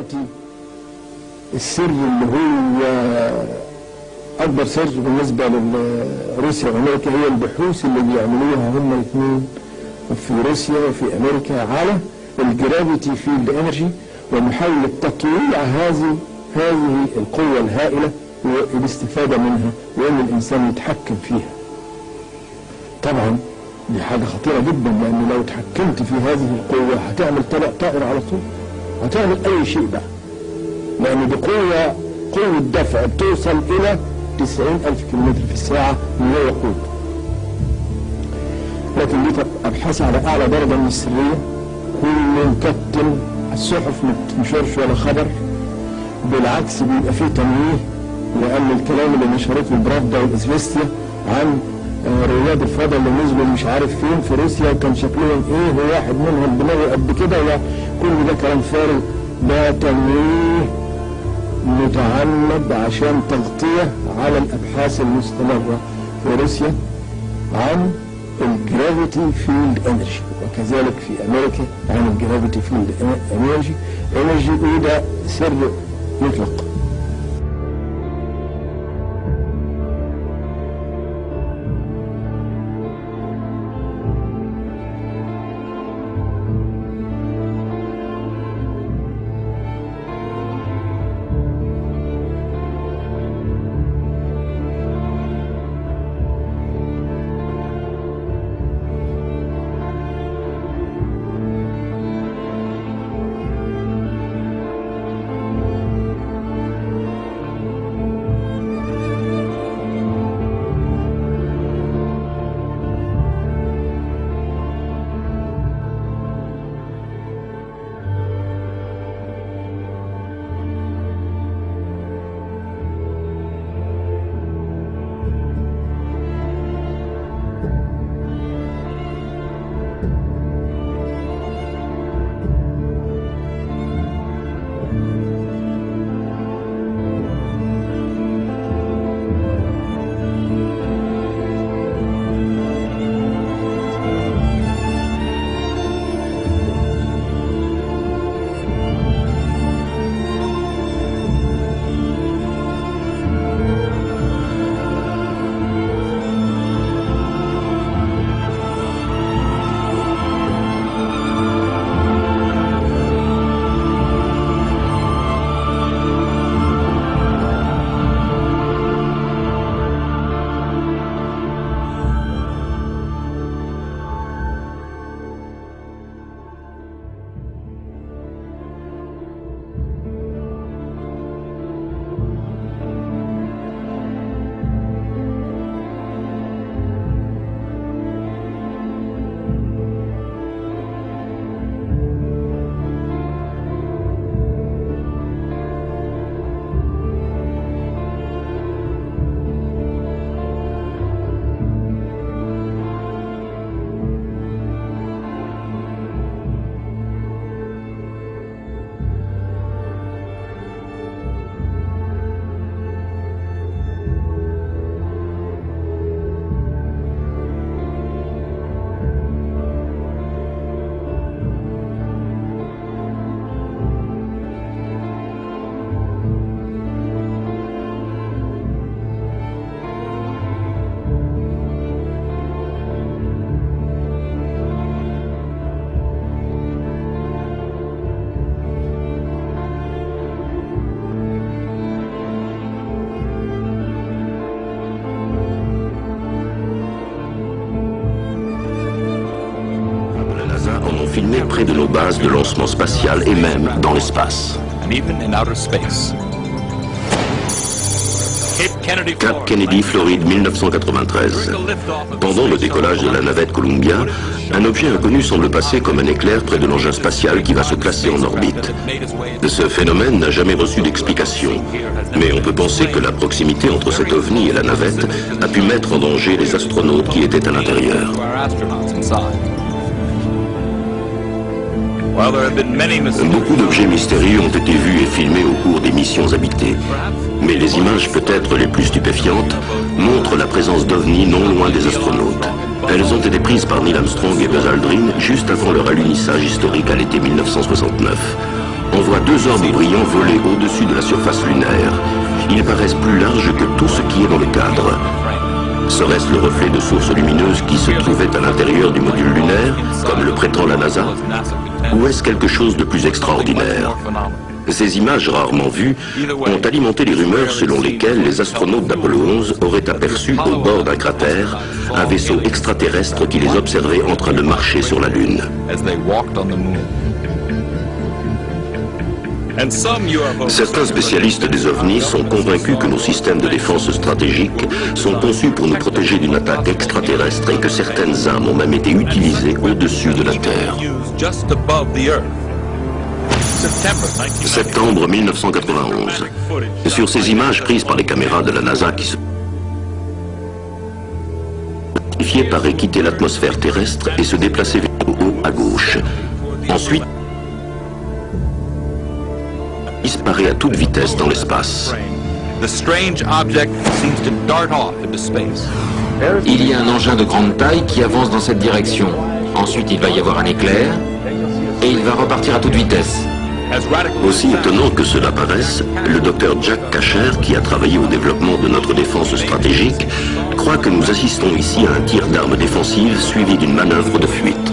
دلوقتي السر اللي هو اكبر سر بالنسبه لروسيا وامريكا هي البحوث اللي بيعملوها هم الاثنين في روسيا وفي امريكا على الجرافيتي فيلد انرجي ومحاوله تطويع هذه القوه الهائله والاستفاده منها وان الانسان يتحكم فيها. طبعا دي حاجه خطيره جدا، لان لو اتحكمت في هذه القوه هتعمل طائر على طول، هتعمل اي شيء بقى، لان دي قوه دفع بتوصل الى 90,000 كيلومتر في الساعه من غير وقود. لكن دي ابحاث على اعلى درجه من السريه، كل مكتم، الصحف ما بتنشرش ولا خبر، بالعكس بيبقى فيه تمويه، لان الكلام اللي نشرته البرافدا والاسفيستيا عن رواد الفضاء اللي نزلوا مش عارف فين في روسيا وكان شكلهم ايه وواحد منهم دماغه قد كده، كل ده كلام فارغ، ده تمويه متعمد عشان تغطية على الأبحاث المستمرة في روسيا عن الجرافيتي فيلد انرجي، وكذلك في أمريكا عن الجرافيتي فيلد انرجي، وده سر مطلق. Filmés près de nos bases de lancement spatial et même dans l'espace. Cap Kennedy, Floride, 1993. Pendant le décollage de la navette Columbia, un objet inconnu semble passer comme un éclair près de l'engin spatial qui va se placer en orbite. Ce phénomène n'a jamais reçu d'explication, mais on peut penser que la proximité entre cet ovni et la navette a pu mettre en danger les astronautes qui étaient à l'intérieur. Beaucoup d'objets mystérieux ont été vus et filmés au cours des missions habitées. Mais les images peut-être les plus stupéfiantes montrent la présence d'ovnis non loin des astronautes. Elles ont été prises par Neil Armstrong et Buzz Aldrin juste avant leur alunissage historique à l'été 1969. En voit deux orbes brillants voler au-dessus de la surface lunaire. Ils paraissent plus larges que tout ce qui est dans le cadre. Serait-ce le reflet de sources lumineuses qui se trouvaient à l'intérieur du module lunaire, comme le prétend la NASA? Ou est-ce quelque chose de plus extraordinaire? Ces images rarement vues ont alimenté les rumeurs selon lesquelles les astronautes d'Apollo 11 auraient aperçu au bord d'un cratère un vaisseau extraterrestre qui les observait en train de marcher sur la Lune. Certains spécialistes des ovnis sont convaincus que nos systèmes de défense stratégique sont conçus pour nous protéger d'une attaque extraterrestre et que certaines armes ont même été utilisées au-dessus de la Terre. Septembre 1991. Sur ces images prises par les caméras de la NASA qui se paraît quitter l'atmosphère terrestre et se déplacer vers le haut à gauche. Ensuite, disparaît à toute vitesse dans l'espace. Il y a un engin de grande taille qui avance dans cette direction. Ensuite, il va y avoir un éclair et il va repartir à toute vitesse. Aussi étonnant que cela paraisse, le docteur Jack Kasher, qui a travaillé au développement de notre défense stratégique, croit que nous assistons ici à un tir d'armes défensives suivi d'une manœuvre de fuite.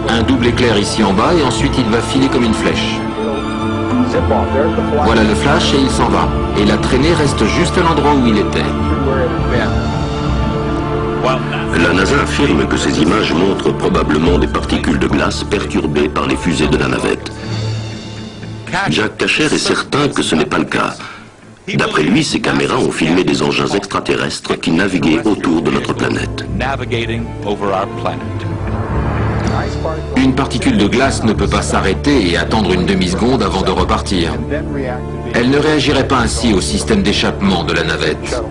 Un double éclair ici en bas et ensuite il va filer comme une flèche. Voilà le flash et il s'en va. Et la traînée reste juste à l'endroit où il était. La NASA affirme que ces images montrent probablement des particules de glace perturbées par les fusées de la navette. Jack Kasher est certain que ce n'est pas le cas. D'après lui, ces caméras ont filmé des engins extraterrestres qui naviguaient autour de notre planète. Une particule de glace ne peut pas s'arrêter et attendre une demi-seconde avant de repartir. Elle ne réagirait pas ainsi au système d'échappement de la navette.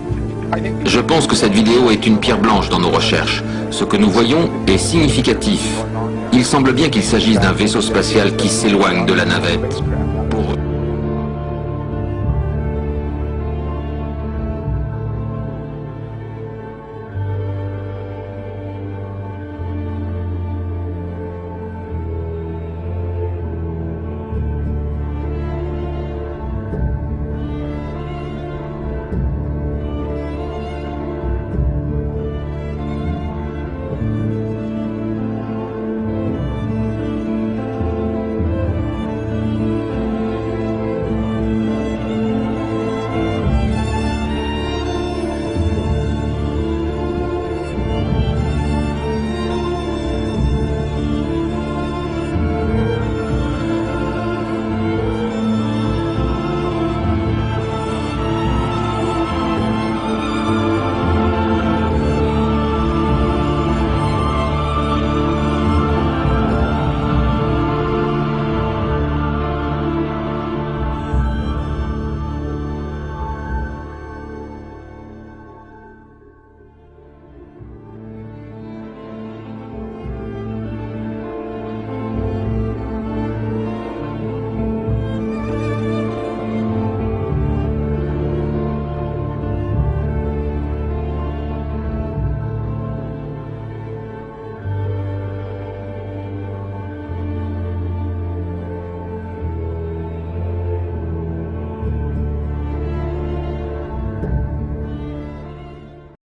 Je pense que cette vidéo est une pierre blanche dans nos recherches. Ce que nous voyons est significatif. Il semble bien qu'il s'agisse d'un vaisseau spatial qui s'éloigne de la navette.